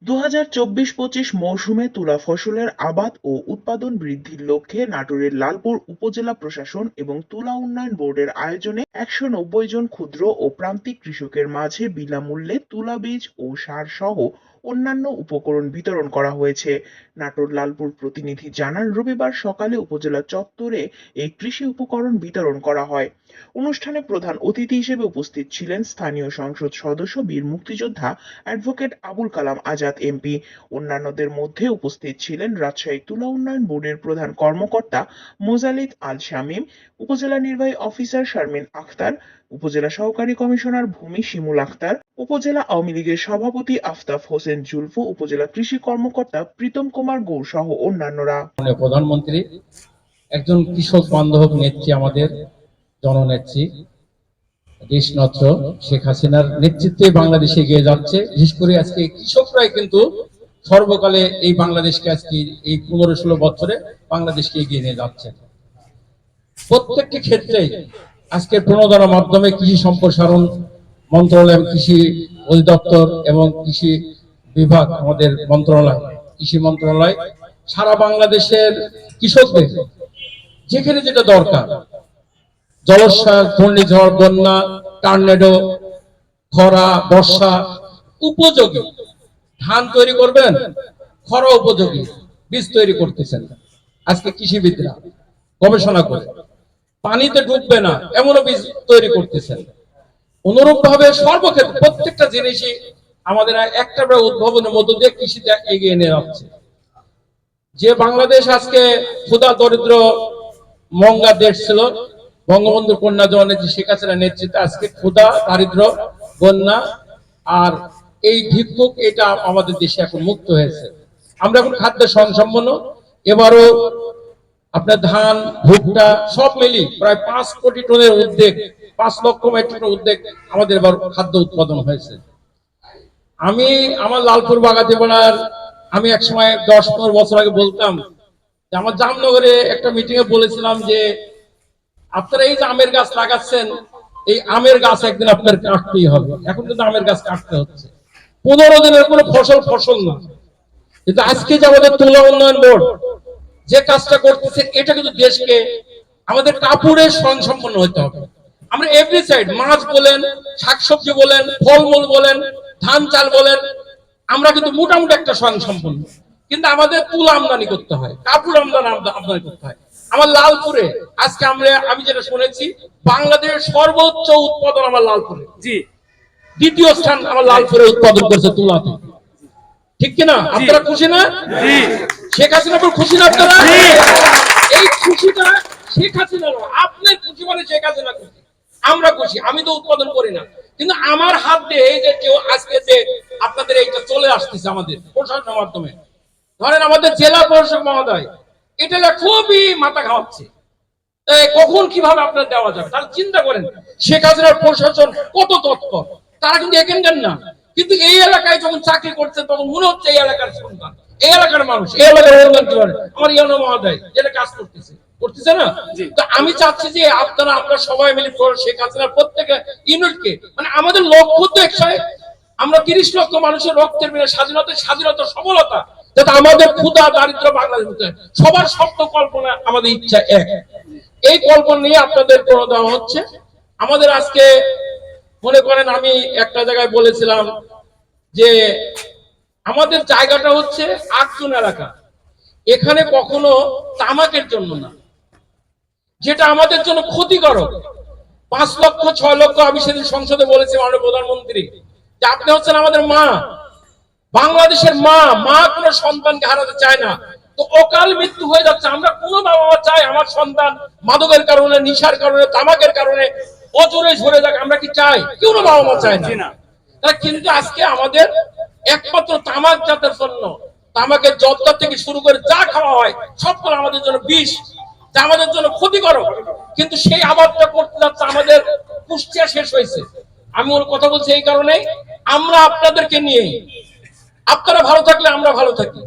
২০২৪-২৫ মৌসুমে তুলা ফসলের আবাদ ও উৎপাদন বৃদ্ধির লক্ষ্যে নাটোরের লালপুর উপজেলা প্রশাসন এবং তুলা উন্নয়ন বোর্ডের আয়োজনে ১৯০ জন ক্ষুদ্র ও প্রান্তিক কৃষকের মাঝে বিনামূল্যে তুলা বীজ ও সার সহ অন্যান্য উপকরণ বিতরণ করা হয়েছে। নাটোর লালপুর প্রতিনিধি জানান, রবিবার সকালে উপজেলা চত্বরে এই কৃষি উপকরণ বিতরণ করা হয়। অনুষ্ঠানে প্রধান অতিথি হিসেবে উপস্থিত ছিলেন স্থানীয় সংসদ সদস্য বীর মুক্তিযোদ্ধা অ্যাডভোকেট আবুল কালাম আজাদ এমপি। অন্যান্যদের মধ্যে উপস্থিত ছিলেন রাজশাহী তুলা উন্নয়ন বোর্ডের প্রধান কর্মকর্তা মোজালিদ আল শামীম, উপজেলা নির্বাহী অফিসার শারমিন আখতার, উপজেলা সহকারী কমিশনার ভূমি শিমুল আখতার, উপজেলা আওয়ামী লীগের সভাপতি আফতাব হোসেন জুলফু, উপজেলা কৃষি কর্মকর্তা প্রীতম কুমার গৌর সহ অন্যান্যরা। প্রধানমন্ত্রী একজন কৃষক বান্ধব নেত্রী, আমাদের জননেত্রী দেশনত্র শেখ হাসিনার নেতৃত্বে বাংলাদেশ এগিয়ে যাচ্ছে। বিশেষ করে আজকে কৃষকরাই কিন্তু সর্বকালে এই বাংলাদেশকে আজকে এই ১৫-১৬ বছরে বাংলাদেশকে এগিয়ে নিয়ে যাচ্ছে। প্রত্যেকটি ক্ষেত্রে আজকের প্রণোদনার মাধ্যমে কৃষি সম্প্রসারণ মন্ত্রণালয়, কৃষি অধিদপ্তর এবং কৃষি বিভাগ, আমাদের মন্ত্রণালয়, কৃষি মন্ত্রণালয় সারা বাংলাদেশের কৃষকদের যেখানে যেটা দরকার, জলোচ্ছ্বাস, ঘূর্ণিঝড়, বন্যা, টর্নেডো, খরা, বর্ষা উপযোগী ধান তৈরি করবেন, খরা উপযোগী বীজ তৈরি করতেছেন আজকে কৃষিবিদরা গবেষণা করে। পানিতে ডুববে না এমনও বীজ তৈরি করতেছেন। অনুরূপ ভাবে সর্বক্ষেত্রে প্রত্যেকটা জিনিসই আমাদের একটা উদ্ভাবনের মধ্য দিয়ে কৃষিতে এগিয়ে নিয়ে যাচ্ছে। যে বাংলাদেশ আজকে ক্ষুধা দরিদ্র মঙ্গা দেশ ছিল, বঙ্গবন্ধু কন্যা জননেত্রী শেখ হাসিনার নেতৃত্বে আজকে ক্ষুধা, দারিদ্র, বন্যা আর এই ভিক্ষুক, এটা আমাদের দেশে এখন মুক্ত হয়েছে। আমরা এখন খাদ্য স্বয়ংসম্পন্ন। এবারও আপনার ধান, ভুট্টা সব মিলি প্রায় ৫ কোটি টনের উদ্যোগ, ৫ লক্ষ মেট্রিক টন উদ্যোগ আমাদের এবার খাদ্য উৎপাদন হয়েছে। আমি আমার লালপুর বাগাতিপাড়ার, আমি একসময় ১০-১৫ বছর আগে বলতাম যে আমার জামনগরে একটা মিটিং এ বলেছিলাম যে আপনারা এই যে আমের গাছ লাগাচ্ছেন, এই আমের গাছ একদিন আপনার কাটতেই হবে। এখন কিন্তু আমের গাছ কাটতে হচ্ছে। ১৫ দিনের কোনো ফসল না। কিন্তু আজকে যে আমাদের তুলা উন্নয়ন বোর্ড যে কাজটা করতেছে, এটা কিন্তু দেশকে, আমাদের কাপড়ের স্বয়ংসম্পন্ন হতে হবে। আমরা এভরি সাইড, মাছ বলেন, শাকসবজি বলেন, ফলমূল বলেন, ধান চাল বলেন, আমরা কিন্তু মোটামুটি একটা স্বয়ংসম্পন্ন। কিন্তু আমাদের তুলা আমদানি করতে হয়, কাপড় আমদানি করতে হয়। আমার লালপুরে আজকে আমি যেটা শুনেছি, বাংলাদেশের সর্বোচ্চ উৎপাদন আমার লালপুরে, জি, দ্বিতীয় স্থান আমার লালপুরে উৎপাদন করছে তুলাতে। ঠিক কিনা? আপনারা খুশি না? শেখ হাসিনা খুশি না আপনারা? এই খুশিটা শেখ হাসিনা নয়, আপনার খুশি মানে শেখ হাসিনা খুশি। আমরা খুশি, আমি তো উৎপাদন করি না, কিন্তু আমার হাত দিয়ে এই যে কেউ আজকে যে আপনাদের এইটা চলে আসতেছে আমাদের প্রশাসনের মাধ্যমে, ধরেন আমাদের জেলা প্রশাসক মহোদয়, এটা খুবই মাথা খাওয়াচ্ছে কখন কিভাবে আপনার দেওয়া যাবে। তাহলে চিন্তা করেন শেখ হাসিনার প্রশাসন কত তৎপর। তারা কিন্তু এখানকার না, কিন্তু এই এলাকায় যখন চাকরি করছে তখন মনে হচ্ছে এই এলাকার সন্তান, এই এলাকার মানুষ, এই এলাকার উন্নয়ন কি করে। আমার ইয়ানো মহোদয় যেটা কাজ করতেছে না। তো আমি চাচ্ছি যে আমরা সবাই মিলে শেখ হাসিনার প্রত্যেক ইউনিটকে, মানে আমাদের লক্ষ্য তো একসাথে, আমরা ৩০ লক্ষ মানুষের রক্তের বিনা স্বাধীনতা সফলতা, যাতে আমাদের ক্ষুধা দারিদ্র বাংলাদেশ সবার স্বপ্ন কল্পনা, আমাদের ইচ্ছা এক। এই কল্পনা নিয়ে আপনাদের করে দেওয়া হচ্ছে। আমাদের আজকে মনে করেন, আমি একটা জায়গায় বলেছিলাম যে আমাদের জায়গাটা হচ্ছে ৮ জন এলাকা, এখানে কখনো তামাকের জন্য না, যেটা আমাদের জন্য ক্ষতিকারক। ৫ লক্ষ ৬ লক্ষ, আমি সেদিন সংসদে বলেছি মাননীয় প্রধানমন্ত্রী যে আপনি হচ্ছেন আমাদের মা, বাংলাদেশের মা কোনো সন্তানকে হারাতে চায় না। তো অকাল মৃত্যু হয়ে যাচ্ছে। আমরা কোন বাবা মা চাই আমার সন্তান মাদকের কারণে, নিশার কারণে, তামাকের কারণে অজরে ঝরে যাক? আমরা কি চাই? কেউ না, বাবা মা চায় না। কিন্তু আজকে আমাদের একমাত্র তামাক জাতের জন্য, তামাকের জর্দা থেকে শুরু করে যা খাওয়া হয় সবগুলো আমাদের জন্য বিষ, যা আমাদের জন্য ক্ষতিকারক। কিন্তু সেই আবাদটা করতে যাচ্ছে, আমাদের কুষ্টিয়া শেষ হয়েছে। আমি ওর কথা বলছি এই কারণে, আমরা আপনাদেরকে নিয়ে, আপনারা ভালো থাকলে আমরা ভালো থাকি।